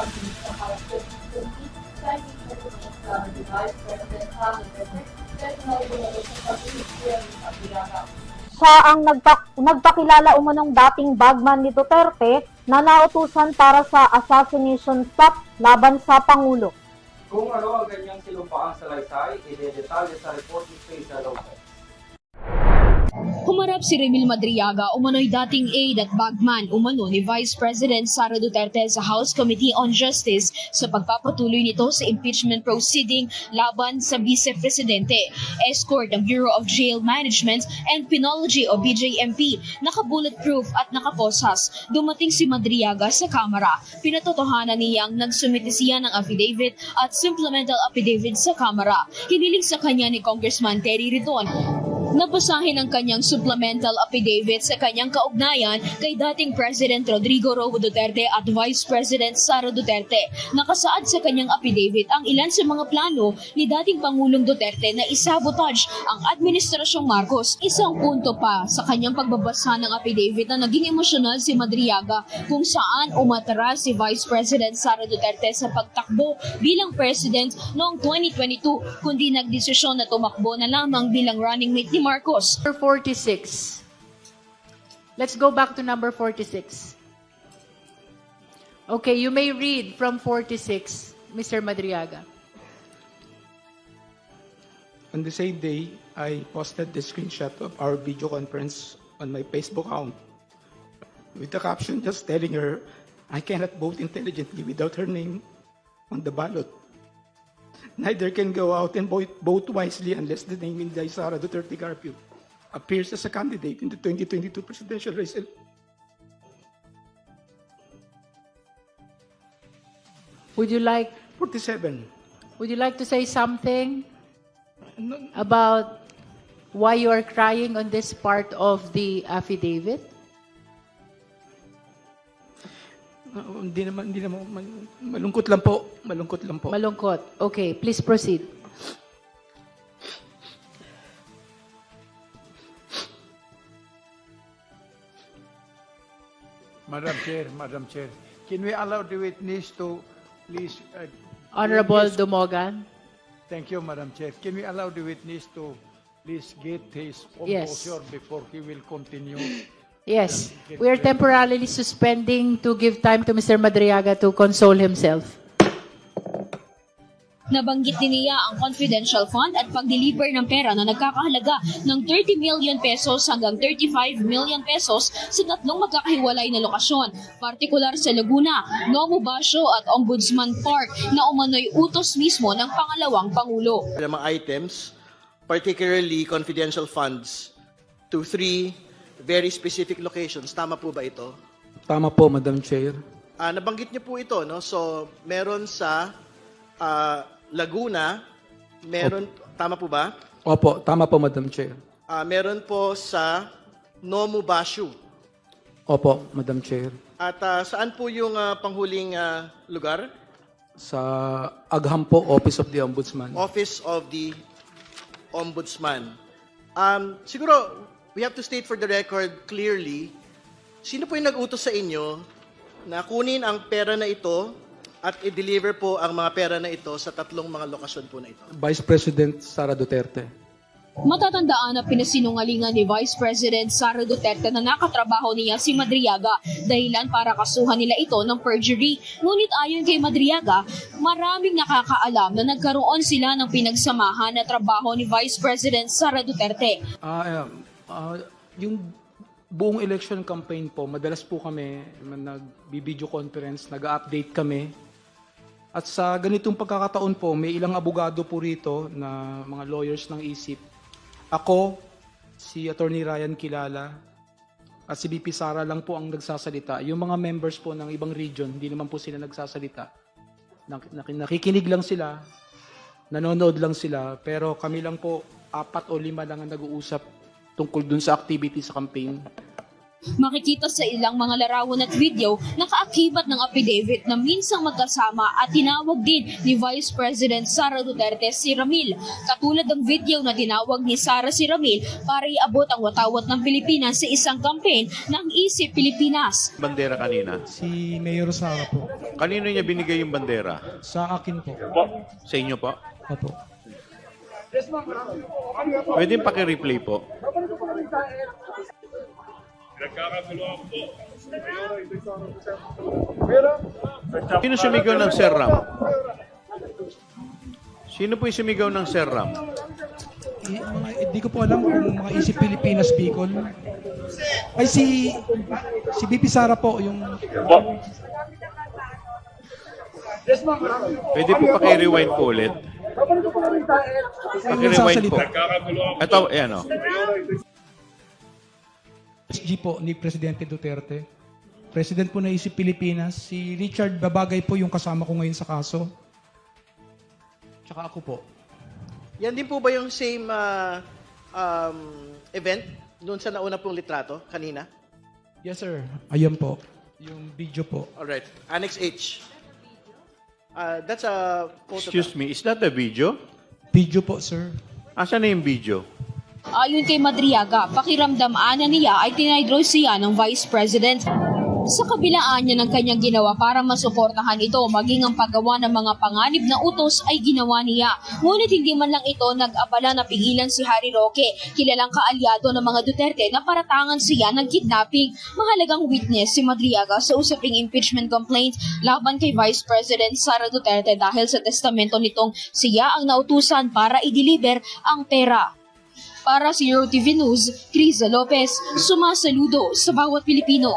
pag-ibig sa para 2020, dahil sa tumingin ni Vice President Sara Duterte, personal bumalo sa pag-ibig sa Biyaga. Siya ang nagpakilala umanong dating bagman ni Duterte na nautusan para sa assassination plot laban sa Pangulo. Kung ano ang ganyang sinumpaang salaysay, idedetalye sa report ni Cesar Lopez. Humarap si Remil Madriaga, umano'y dating aide at bagman umano ni Vice President Sara Duterte sa House Committee on Justice sa pagpapatuloy nito sa impeachment proceeding laban sa Vice Presidente. Escort ng Bureau of Jail Management and Penology o BJMP, naka-bulletproof at nakaposas. Dumating si Madriaga sa Kamara. Pinatotohanan niyang nagsumite siya ng affidavit at supplemental affidavit sa Kamara. Hiniling sa kanya ni Congressman Terry Riton nabasahin ang kanyang supplemental affidavit sa kanyang kaugnayan kay dating President Rodrigo Roa Duterte at Vice President Sara Duterte. Nakasaad sa kanyang affidavit ang ilan sa mga plano ni dating Pangulong Duterte na isabotage ang Administrasyong Marcos. Isang punto pa sa kanyang pagbabasa ng affidavit na naging emosyonal si Madriaga kung saan umatras si Vice President Sara Duterte sa pagtakbo bilang President noong 2022 kundi nagdesisyon na tumakbo na lamang bilang running mate ni Marcos. Number 46. Let's go back to number 46. Okay, you may read from 46, Mr. Madriaga. On the same day, I posted the screenshot of our video conference on my Facebook account with the caption just telling her I cannot vote intelligently without her name on the ballot. Neither can go out and vote wisely unless the name Inday Sara Duterte Carpio appears as a candidate in the 2022 presidential race. Would you like 47. to say something No, about why you are crying on this part of the affidavit? hindi naman, malungkot lang po. Malungkot. Okay, please proceed. Madam Chair, can we allow the witness to please... Honorable witness- Dumogan. Thank you, Madam Chair. Can we allow the witness to please get his Yes. composure before he will continue? Yes, we are temporarily suspending to give time to Mr. Madriaga to console himself. Nabanggit din niya ang confidential fund at pag-deliver ng pera na nagkakahalaga ng 30 million pesos hanggang 35 million pesos sa tatlong magkakahiwalay na lokasyon, partikular sa Laguna, Nomo Basio at Ombudsman Park na umano'y utos mismo ng pangalawang Pangulo. Mga items, particularly confidential funds, to 3 very specific locations. Tama po ba ito? Tama po, Madam Chair. Nabanggit niyo po ito, no? So, meron sa Laguna, meron, tama po ba? Opo, tama po, Madam Chair. Meron po sa Nomo Basio. Opo, Madam Chair. At saan po yung panghuling lugar? Sa Agham po, Office of the Ombudsman. Office of the Ombudsman. Siguro, we have to state for the record clearly, sino po yung nag-utos sa inyo na kunin ang pera na ito at i-deliver po ang mga pera na ito sa tatlong mga lokasyon po na ito? Vice President Sara Duterte. Matatandaan na pinasinungalingan ni Vice President Sara Duterte na nakatrabaho niya si Madriaga dahilan para kasuhan nila ito ng perjury. Ngunit ayon kay Madriaga, maraming nakakaalam na nagkaroon sila ng pinagsamahan na trabaho ni Vice President Sara Duterte. Yung buong election campaign po, madalas po kami nag-video conference, nag-update kami. At sa ganitong pagkakataon po, may ilang abogado po rito na mga lawyers ng ISIP. Ako, si Attorney Ryan Kilala, at si BP Sara lang po ang nagsasalita. Yung mga members po ng ibang region, hindi naman po sila nagsasalita. Nakikinig lang sila, nanonood lang sila, pero kami lang po, 4 o 5 lang ang nag-uusap tungkol dun sa activity sa campaign. Makikita sa ilang mga larawan at video na kaakibat ng affidavit na minsang magkasama at tinawag din ni Vice President Sara Duterte si Ramil. Katulad ng video na tinawag ni Sara si Ramil para iabot ang watawat ng Pilipinas sa isang campaign ng Isip Pilipinas. Bandera kanina. Si Mayor Sara po. Kanino niya binigay yung bandera? Sa akin po. Sa inyo po? Opo. Pwede paki-replay po. Sino sumigaw ng Sir Ram? Sino po yung sumigaw ng Sir Ram? Hindi ko po alam kung mga Isip Pilipinas Bicol. Ay, si BP Sara po, yung... Pwede po paki-rewind po ulit. Paki-rewind po. Ito, ayan o. SG po ni Presidente Duterte. President po na Isip Pilipinas. Si Richard Babagay po yung kasama ko ngayon sa kaso. Tsaka ako po. Yan din po ba yung same event doon sa nauna pong litrato kanina? Yes, sir. Ayan po. Yung video po. Alright. Annex H. That's a photo. Excuse me, is that a video? Video po, sir. Asan na yung video? Ayon kay Madriaga, pakiramdam-ana niya ay tinidro siya ng Vice President. Sa kabilaan niya ng kanyang ginawa para masuportahan ito, maging ang paggawa ng mga panganib na utos ay ginawa niya. Ngunit hindi man lang ito nag-abala na pigilan si Harry Roque, kilalang kaalyado ng mga Duterte na paratangan siya ng kidnapping. Mahalagang witness si Madriaga sa usaping impeachment complaint laban kay Vice President Sara Duterte dahil sa testamento nitong siya ang nautusan para i-deliver ang pera. Para sa EuroTV News, Criza Lopez, sumasaludo sa bawat Pilipino.